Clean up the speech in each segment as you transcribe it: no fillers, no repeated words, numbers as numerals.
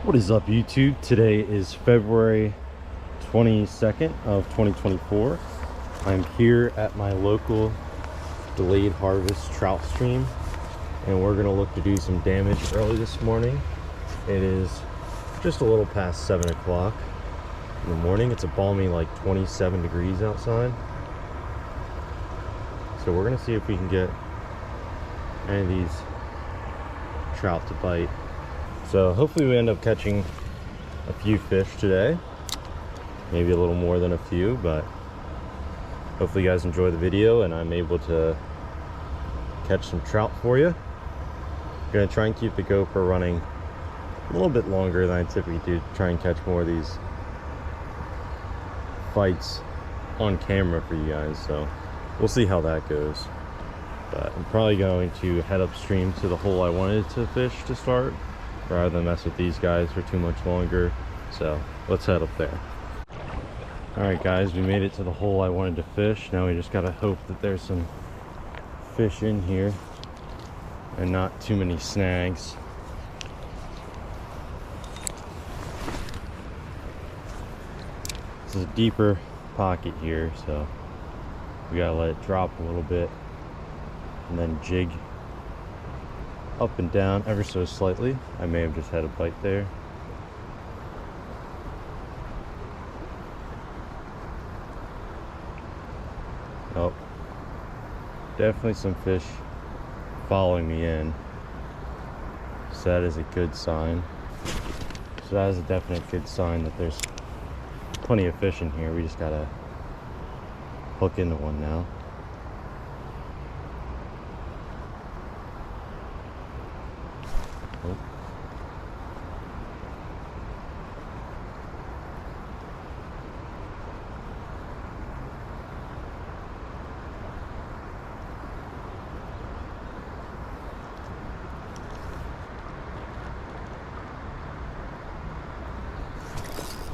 What is up, YouTube? Today is February 22nd of 2024. I'm here at my local delayed harvest trout stream, and we're gonna look to do some damage early this morning. It is just a little past 7 o'clock in the morning. It's a balmy like 27 degrees outside. So we're gonna see if we can get any of these trout to bite. So hopefully we end up catching a few fish today, maybe a little more than a few, but hopefully you guys enjoy the video and I'm able to catch some trout for you. I'm gonna try and keep the GoPro running a little bit longer than I typically do, try and catch more of these fights on camera for you guys, so we'll see how that goes. But I'm probably going to head upstream to the hole I wanted to fish to start, rather than mess with these guys for too much longer. So let's head up there. All right guys, we made it to the hole I wanted to fish. Now we just gotta hope that there's some fish in here and not too many snags. This is a deeper pocket here, so we gotta let it drop a little bit and then jig up and down ever so slightly. I may have just had a bite there. Oh, definitely some fish following me in, so that is a good sign. So that is a definite good sign that there's plenty of fish in here. We just gotta hook into one now. Oh.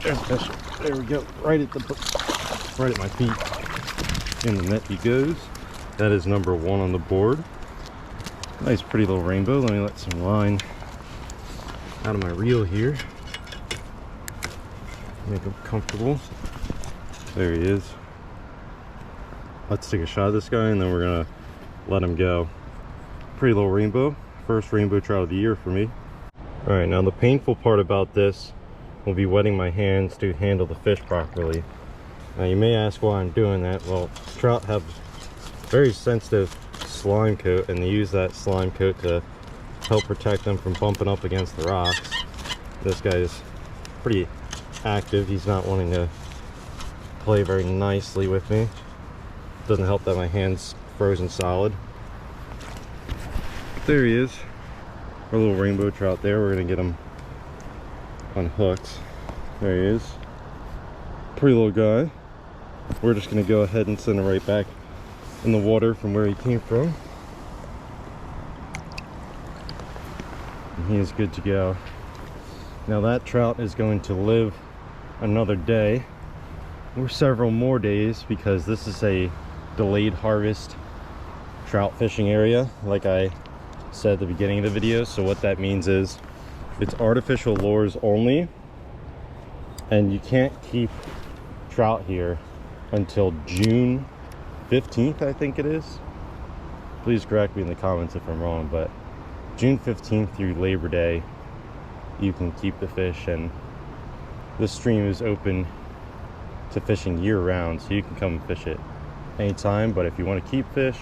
There's a fish. There we go. Right at my feet. In the net he goes. That is number one on the board. Nice pretty little rainbow. Let me let some line out of my reel here. Make him comfortable. There he is. Let's take a shot of this guy and then we're gonna let him go. Pretty little rainbow. First rainbow trout of the year for me. Alright, now the painful part about this will be wetting my hands to handle the fish properly. Now you may ask why I'm doing that. Well, trout have very sensitive slime coat, and they use that slime coat to help protect them from bumping up against the rocks. This guy is pretty active. He's not wanting to play very nicely with me. Doesn't help that my hand's frozen solid. There he is, our little rainbow trout there. We're gonna get him unhooked. There he is. Pretty little guy. We're just gonna go ahead and send him right back in the water from where he came from. And he is good to go. Now that trout is going to live another day or several more days, because this is a delayed harvest trout fishing area, like I said at the beginning of the video. So what that means is it's artificial lures only, and you can't keep trout here until June 15th, I think it is. Please correct me in the comments if I'm wrong, but June 15th through Labor Day you can keep the fish, and this stream is open to fishing year-round, so you can come and fish it anytime. But if you want to keep fish,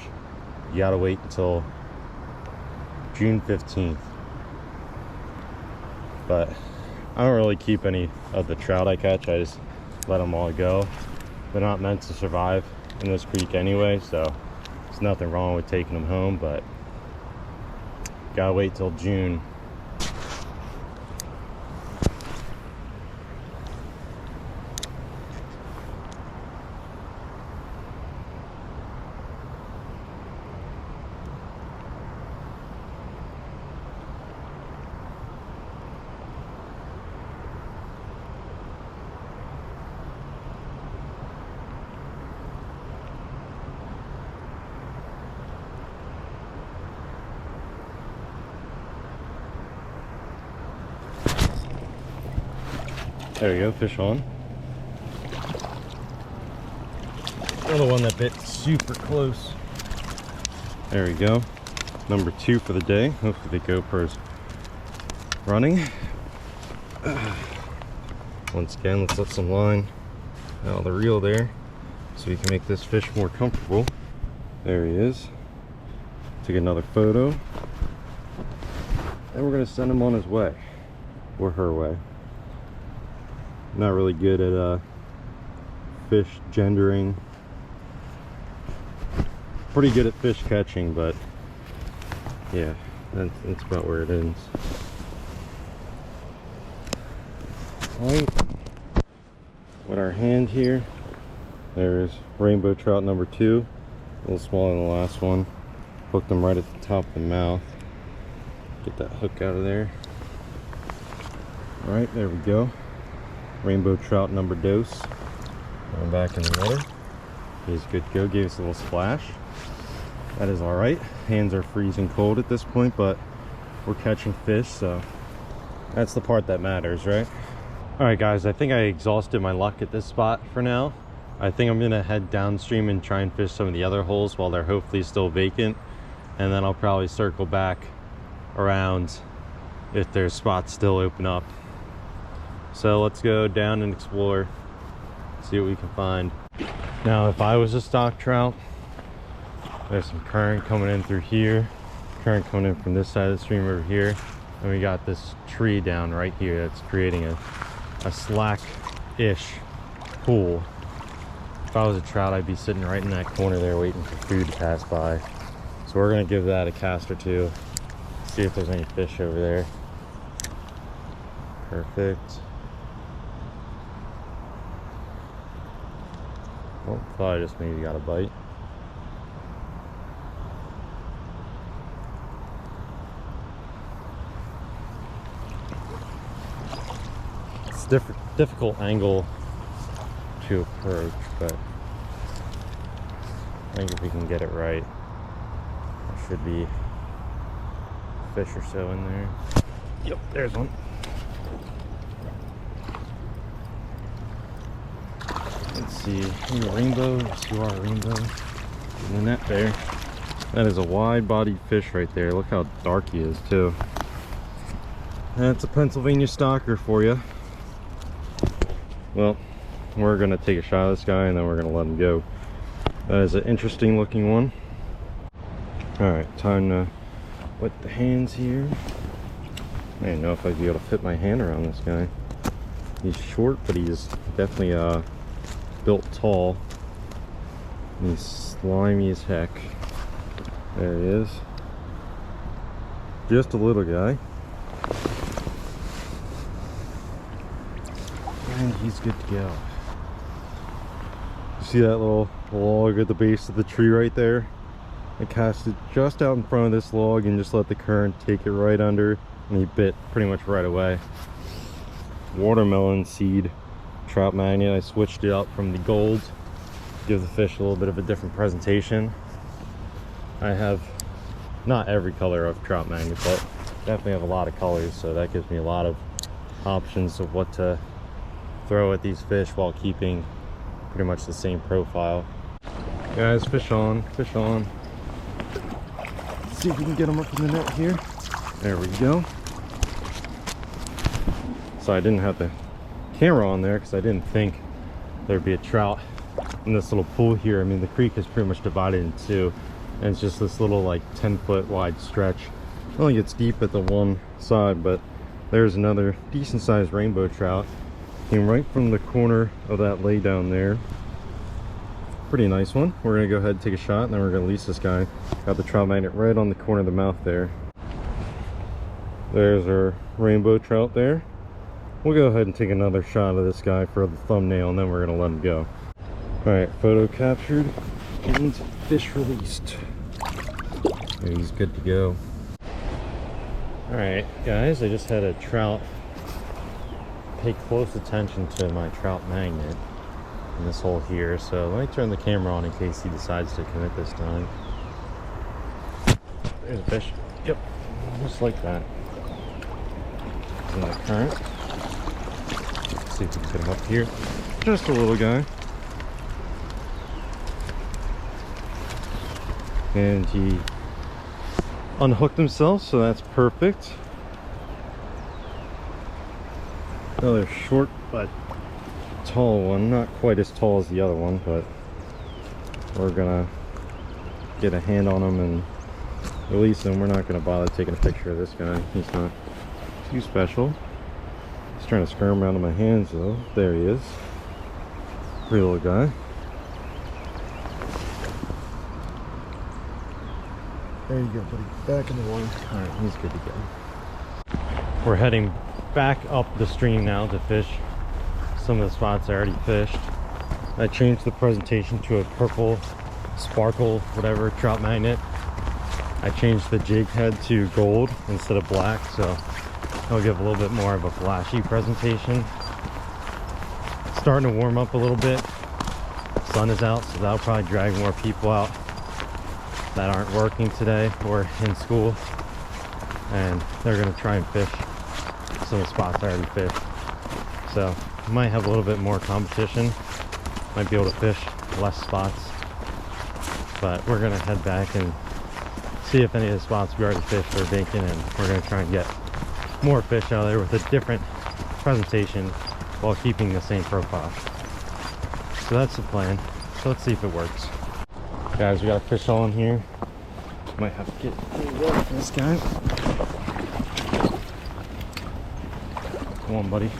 you gotta wait until June 15th. But I don't really keep any of the trout I catch. I just let them all go. They're not meant to survive in this creek anyway, so there's nothing wrong with taking them home, but gotta wait till June. There you go, fish on. Another one that bit super close. There we go. Number 2 for the day. Hopefully the GoPro's running. Once again, let's let some line out of the reel there so we can make this fish more comfortable. There he is. Take another photo. And we're gonna send him on his way. Or her way. Not really good at fish gendering. Pretty good at fish catching, but yeah, that's about where it ends. Right, with our hand here, there's rainbow trout number 2, a little smaller than the last one. Hooked them right at the top of the mouth. Get that hook out of there. All right, there we go. Rainbow trout number 2. Going back in the water. He's good to go. Gave us a little splash. That is all right. Hands are freezing cold at this point, but we're catching fish, so that's the part that matters, right? All right, guys, I think I exhausted my luck at this spot for now. I think I'm gonna head downstream and try and fish some of the other holes while they're hopefully still vacant, and then I'll probably circle back around if there's spots still open up. So let's go down and explore, see what we can find. Now, if I was a stock trout, there's some current coming in through here, current coming in from this side of the stream over here, and we got this tree down right here that's creating a slack-ish pool. If I was a trout, I'd be sitting right in that corner there waiting for food to pass by. So we're gonna give that a cast or two, see if there's any fish over there. Perfect. Oh, thought I just maybe got a bite. It's difficult angle to approach, but I think if we can get it right, there should be a fish or so in there. Yep, there's one. Let's see, rainbow, see our rainbow in the net there. That is a wide-bodied fish right there. Look how dark he is too. That's a Pennsylvania stalker for you. Well, we're gonna take a shot of this guy and then we're gonna let him go. That is an interesting looking one. All right, time to wet the hands here. I don't know if I'd be able to fit my hand around this guy. He's short, but he's definitely built tall. And he's slimy as heck. There he is. Just a little guy. And he's good to go. You see that little log at the base of the tree right there? I cast it just out in front of this log and just let the current take it right under, and he bit pretty much right away. Watermelon seed trout magnet. I switched it up from the gold to give the fish a little bit of a different presentation. I have not every color of trout magnet, but definitely have a lot of colors, so that gives me a lot of options of what to throw at these fish while keeping pretty much the same profile. Guys, fish on, fish on. Let's see if we can get them up in the net here. There we go. So I didn't have the camera on there because I didn't think there'd be a trout in this little pool here. I mean, the creek is pretty much divided in two, and it's just this little like 10-foot wide stretch. It only gets deep at the one side, but there's another decent sized rainbow trout. Came right from the corner of that lay down there. Pretty nice one. We're gonna go ahead and take a shot, and then we're gonna release this guy. Got the trout magnet right on the corner of the mouth there. There's our rainbow trout there. We'll go ahead and take another shot of this guy for the thumbnail, and then we're gonna let him go. All right, photo captured and fish released. And he's good to go. All right, guys, I just had a trout pay close attention to my trout magnet in this hole here, so let me turn the camera on in case he decides to commit this time. There's a fish. Yep, just like that. He's in the current. see if we can get him up here. Just a little guy. And he unhooked himself, so that's perfect. Another short but tall one, not quite as tall as the other one, but we're gonna get a hand on him and release him. We're not gonna bother taking a picture of this guy. He's not too special. He's trying to squirm around in my hands though. There he is. Pretty little guy. There you go, buddy. Back in the water. Alright, he's good to go. We're heading back up the stream now to fish some of the spots I already fished. I changed the presentation to a purple sparkle, whatever, trout magnet. I changed the jig head to gold instead of black, so it'll give a little bit more of a flashy presentation. It's starting to warm up a little bit. Sun is out, so that'll probably drag more people out that aren't working today or in school, and they're gonna try and fish some of the spots I already fished. So might have a little bit more competition, might be able to fish less spots, but we're gonna head back and see if any of the spots we already fished are vacant, and we're gonna try and get more fish out of there with a different presentation while keeping the same profile. So that's the plan. So let's see if it works. Guys, we got a fish on here. Might have to get this guy. Come on, buddy.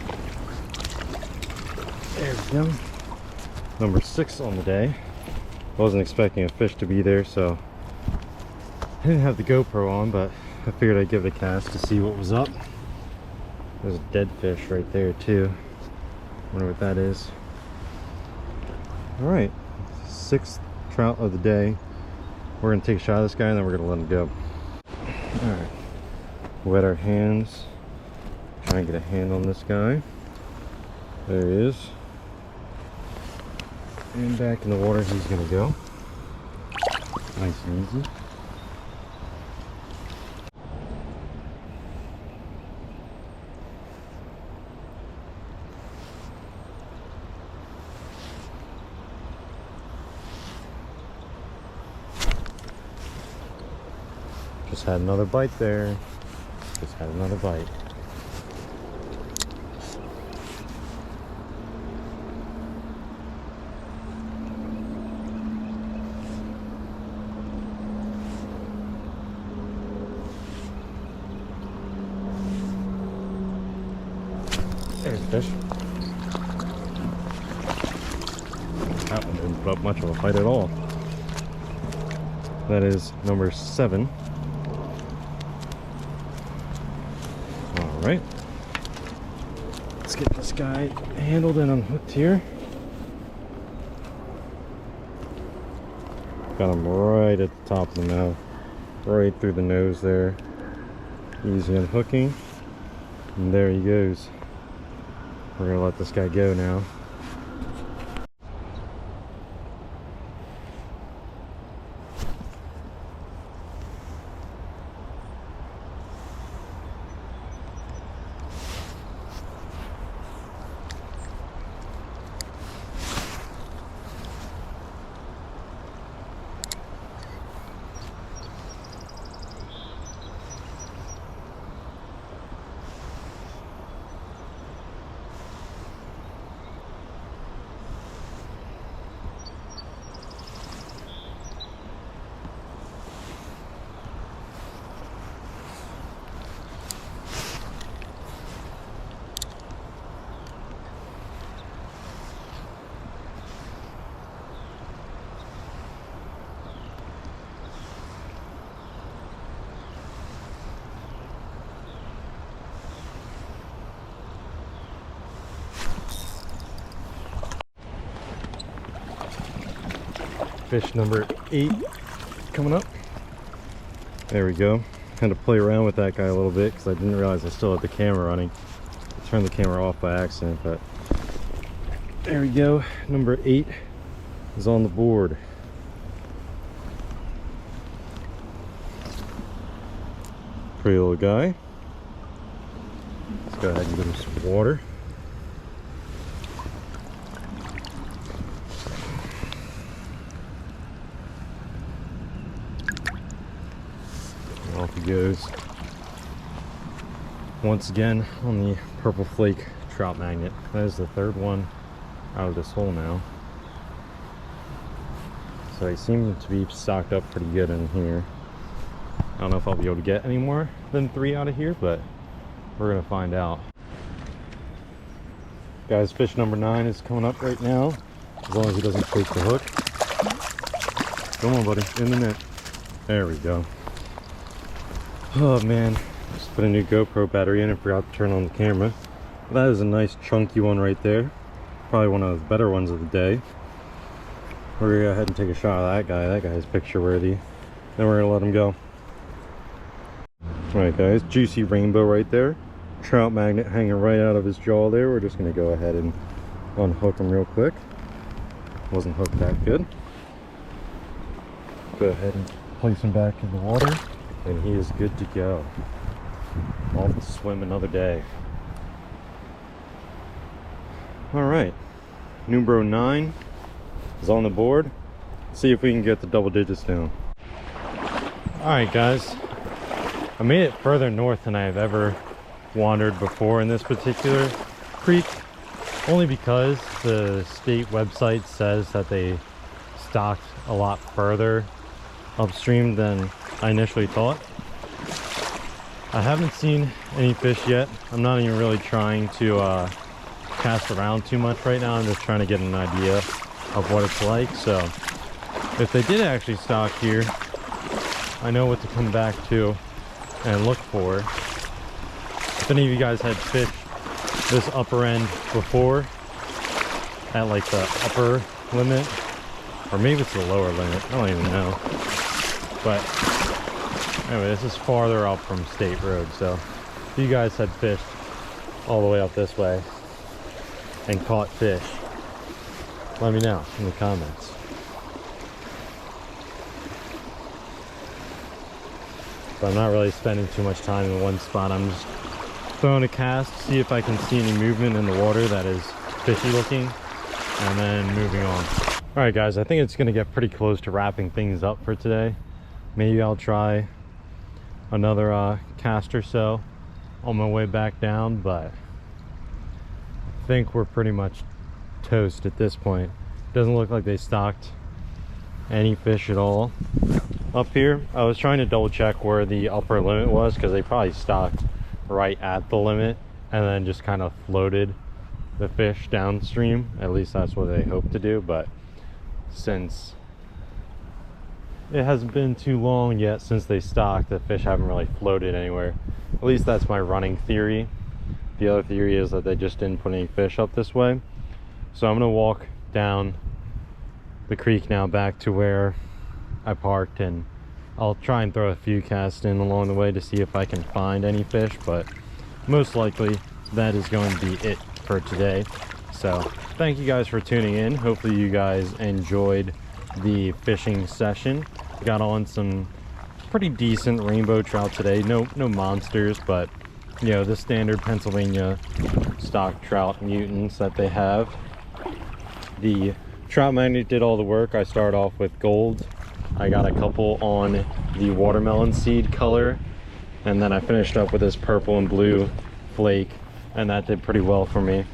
There we go. Number 6 on the day. Wasn't expecting a fish to be there, so I didn't have the GoPro on, but I figured I'd give it a cast to see what was up. There's a dead fish right there too. Wonder what that is. Alright, 6th trout of the day. We're gonna take a shot of this guy and then we're gonna let him go. Alright, wet our hands. Try and get a hand on this guy. There he is. And back in the water he's gonna go. Nice and easy. Just had another bite there. Just had another bite. There's a fish. That one didn't put up much of a fight at all. That is number 7. Alright. Let's get this guy handled and unhooked here. Got him right at the top of the mouth. Right through the nose there. Easy unhooking. And there he goes. We're gonna let this guy go now. Fish number 8 coming up. There we go. Had to play around with that guy a little bit because I didn't realize I still had the camera running. I turned the camera off by accident, but there we go. Number 8 is on the board. Pretty little guy. Let's go ahead and give him some water. goes. Once again on the purple flake trout magnet. That is the third one out of this hole now. So they seem to be stocked up pretty good in here. I don't know if I'll be able to get any more than 3 out of here, but we're gonna find out. Guys, fish number 9 is coming up right now, as long as he doesn't take the hook. Come on, buddy, in the net. There we go. Oh man, just put a new GoPro battery in and forgot to turn on the camera. That is a nice chunky one right there. Probably one of the better ones of the day. We're gonna go ahead and take a shot of that guy. That guy's picture worthy. Then we're gonna let him go. Alright guys, juicy rainbow right there. Trout magnet hanging right out of his jaw there. We're just gonna go ahead and unhook him real quick. Wasn't hooked that good. Go ahead and place him back in the water, and he is good to go. Off to swim another day. Alright, numero 9 is on the board. Let's see if we can get the double digits down. Alright guys, I made it further north than I've ever wandered before in this particular creek, only because the state website says that they stocked a lot further upstream than I initially thought. I haven't seen any fish yet. I'm not even really trying to cast around too much right now. I'm just trying to get an idea of what it's like. So if they did actually stock here, I know what to come back to and look for. If any of you guys had fished this upper end before at like the upper limit, or maybe it's the lower limit, I don't even know. But anyway, this is farther up from State Road, so if you guys had fished all the way up this way and caught fish, let me know in the comments. But I'm not really spending too much time in one spot. I'm just throwing a cast, see if I can see any movement in the water that is fishy looking, and then moving on. All right guys, I think it's gonna get pretty close to wrapping things up for today. Maybe I'll try another cast or so on my way back down, but I think we're pretty much toast at this point. Doesn't look like they stocked any fish at all up here. I was trying to double check where the upper limit was, because they probably stocked right at the limit and then just kind of floated the fish downstream. At least that's what they hope to do, but since it hasn't been too long yet since they stocked, the fish haven't really floated anywhere. At least that's my running theory. The other theory is that they just didn't put any fish up this way. So I'm gonna walk down the creek now back to where I parked, and I'll try and throw a few casts in along the way to see if I can find any fish, but most likely that is going to be it for today. So thank you guys for tuning in. Hopefully you guys enjoyed the fishing session. Got on some pretty decent rainbow trout today. No monsters, but you know, the standard Pennsylvania stock trout mutants that they have. The trout magnet did all the work. I started off with gold. I got a couple on the watermelon seed color, and then I finished up with this purple and blue flake, and that did pretty well for me.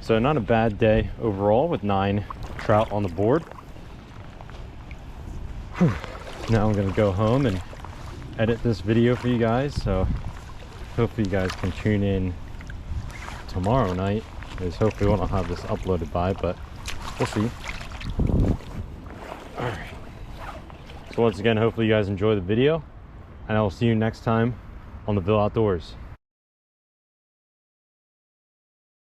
So not a bad day overall with 9 trout on the board. Whew. Now I'm gonna go home and edit this video for you guys, so hopefully you guys can tune in tomorrow night, because hopefully we'll not have this uploaded by, but we'll see. All right, so once again, hopefully you guys enjoy the video, and I will see you next time on the Ville Outdoors.